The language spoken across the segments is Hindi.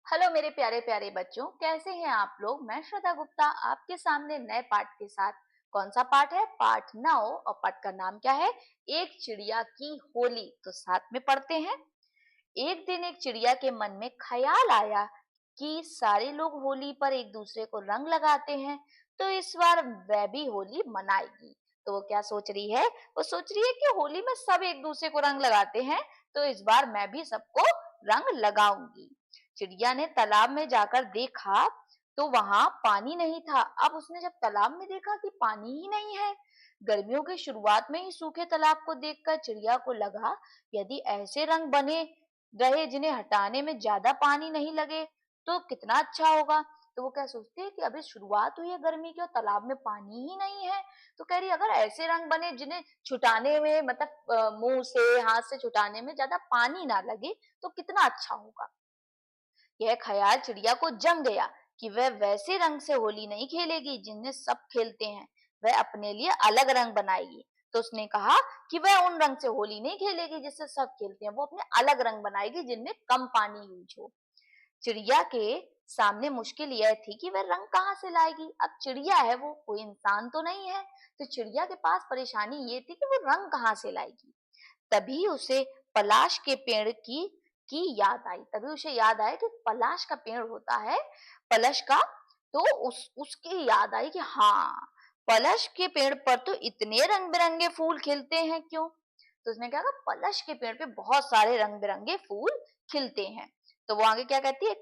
हेलो मेरे प्यारे प्यारे बच्चों, कैसे हैं आप लोग। मैं श्रद्धा गुप्ता आपके सामने नए पाठ के साथ। कौन सा पाठ है? पाठ 9। और पाठ का नाम क्या है? एक चिड़िया की होली। तो साथ में पढ़ते हैं। एक दिन एक चिड़िया के मन में ख्याल आया कि सारे लोग होली पर एक दूसरे को रंग लगाते हैं, तो इस बार वह भी होली मनाएगी। तो वो क्या सोच रही है? वो सोच रही है कि होली में सब एक दूसरे को रंग लगाते हैं, तो इस बार मैं भी सबको रंग लगाऊंगी। चिड़िया ने तालाब में जाकर देखा तो वहां पानी नहीं था। अब उसने जब तालाब में देखा कि पानी ही नहीं है, गर्मियों की शुरुआत में ही सूखे तालाब को देखकर चिड़िया को लगा, यदि ऐसे रंग बने रहे जिन्हें हटाने में ज्यादा पानी नहीं लगे तो कितना अच्छा होगा। तो वो क्या सोचती है कि अभी शुरुआत हुई है गर्मी की और तालाब में पानी ही नहीं है। तो कह रही अगर ऐसे रंग बने जिन्हें छुटाने में मतलब मुंह से हाथ से छुटाने में ज्यादा पानी ना लगे तो कितना अच्छा होगा। यह ख्याल चिड़िया को जम गया कि वह वैसे रंग से होली नहीं खेलेगी जिनमें सब खेलते हैं। वह अपने लिए अलग रंग बनाएगी। तो उसने कहा कि वह उन रंग से होली नहीं खेलेगी जिससे सब खेलते हैं, वो अपने अलग रंग बनाएगी जिनमें कम पानी यूज हो। चिड़िया के सामने मुश्किल यह थी कि वह रंग कहाँ से लाएगी। अब चिड़िया है, वो कोई इंसान तो नहीं है। तो चिड़िया के पास परेशानी ये थी कि वो रंग कहाँ से लाएगी। तभी उसे पलाश के पेड़ की याद आई। तभी उसे याद आया कि पलाश का पेड़ होता है, पलश का। तो उसकी याद आई कि हाँ, पलश के पेड़ पर तो इतने रंग बिरंगे फूल खिलते हैं क्यों। तो उसने क्या कहा, पलश के पेड़ पे बहुत सारे रंग बिरंगे फूल खिलते हैं। तो वो आगे क्या कहती है,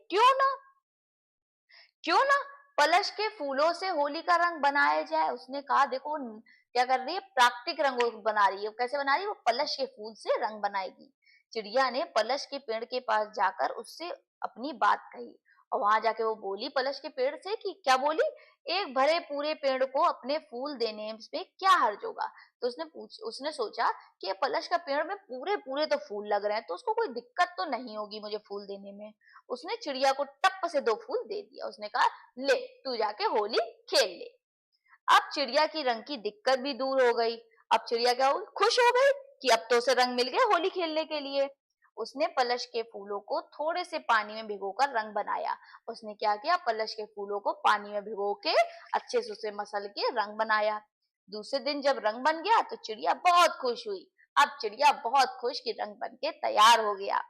क्यों ना पलश के फूलों से होली का रंग बनाया जाए। उसने कहा देखो क्या कर रही है, प्राकृतिक रंगों बना रही है। कैसे बना रही है? वो पलश के फूल से रंग बनाएगी। चिड़िया ने पलश के पेड़ के पास जाकर उससे अपनी बात कही। और वहां जाके वो बोली पलश के पेड़ से कि क्या बोली, एक भरे पूरे पेड़ को अपने फूल देने में क्या हर्ज होगा। तो उसने सोचा कि ये पलश का पेड़ में पूरे पूरे तो फूल लग रहे हैं, तो उसको कोई दिक्कत तो नहीं होगी मुझे फूल देने में। उसने चिड़िया को टप से 2 फूल दे दिया। उसने कहा ले तू जाके होली खेल ले। अब चिड़िया की रंग की दिक्कत भी दूर हो गई। अब चिड़िया क्या हुई, खुश हो गई कि अब तो उसे रंग मिल गया होली खेलने के लिए। उसने पलश के फूलों को थोड़े से पानी में भिगोकर रंग बनाया। उसने क्या किया, पलश के फूलों को पानी में भिगो के अच्छे से उसे मसल के रंग बनाया। दूसरे दिन जब रंग बन गया तो चिड़िया बहुत खुश हुई। अब चिड़िया बहुत खुश कि रंग बन के तैयार हो गया।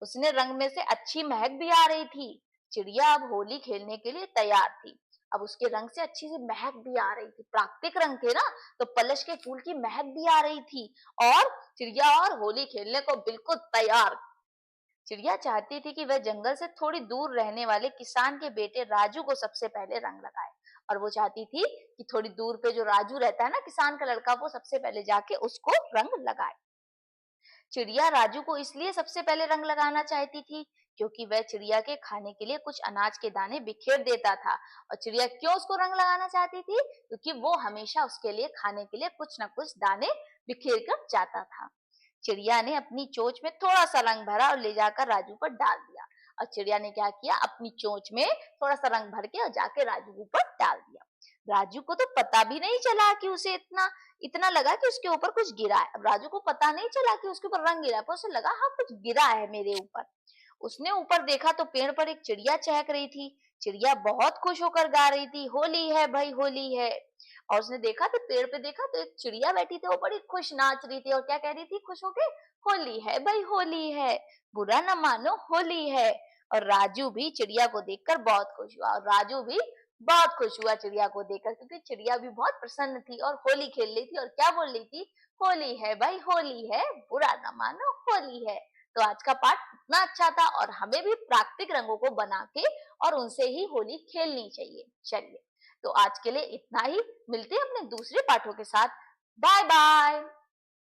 उसने रंग में से अच्छी महक भी आ रही थी। चिड़िया अब होली खेलने के लिए तैयार थी। अब उसके रंग से अच्छी सी महक भी आ रही थी, प्राकृतिक रंग थे ना, तो पलश के फूल की महक भी आ रही थी। और चिड़िया और होली खेलने को बिल्कुल तैयार। चिड़िया चाहती थी कि वह जंगल से थोड़ी दूर रहने वाले किसान के बेटे राजू को सबसे पहले रंग लगाए। और वो चाहती थी कि थोड़ी दूर पे जो राजू रहता है ना, किसान का लड़का, वो सबसे पहले जाके उसको रंग लगाए। चिड़िया राजू को इसलिए सबसे पहले रंग लगाना चाहती थी क्योंकि वह चिड़िया के खाने के लिए कुछ अनाज के दाने बिखेर देता था। और चिड़िया क्यों उसको रंग लगाना चाहती थी? क्योंकि वो हमेशा उसके लिए खाने के लिए कुछ न कुछ दाने बिखेर कर जाता था। चिड़िया ने अपनी चोंच में थोड़ा सा रंग भरा और ले जाकर राजू पर डाल दिया। और चिड़िया ने क्या किया, अपनी चोंच में थोड़ा सा रंग भर के और जाके राजू पर डाल दिया। राजू को तो पता भी नहीं चला कि उसे इतना इतना लगा कि उसके ऊपर कुछ गिरा है। अब राजू को पता नहीं चला कि उसके ऊपर रंग गिरा है, पर उसे लगा हाँ कुछ गिरा है मेरे ऊपर। उसने ऊपर देखा तो पेड़ पर एक चिड़िया चहक रही थी। चिड़िया बहुत खुश होकर गा रही थी, होली है भाई होली है। और उसने देखा तो पेड़ पे देखा तो एक चिड़िया बैठी थी, वो बड़ी खुश नाच रही थी और क्या कह रही थी खुश होके, होली है भाई होली है, बुरा न मानो होली है। और राजू भी चिड़िया को देखकर बहुत खुश हुआ। और राजू भी बहुत खुश हुआ चिड़िया को देखकर, क्योंकि चिड़िया भी बहुत प्रसन्न थी और होली खेल रही थी और क्या बोल रही थी, होली है भाई होली है, बुरा न मानो होली है। तो आज का पाठ इतना अच्छा था और हमें भी प्राकृतिक रंगों को बना के और उनसे ही होली खेलनी चाहिए। चलिए, तो आज के लिए इतना ही। मिलते हैं अपने दूसरे पाठों के साथ। Bye bye.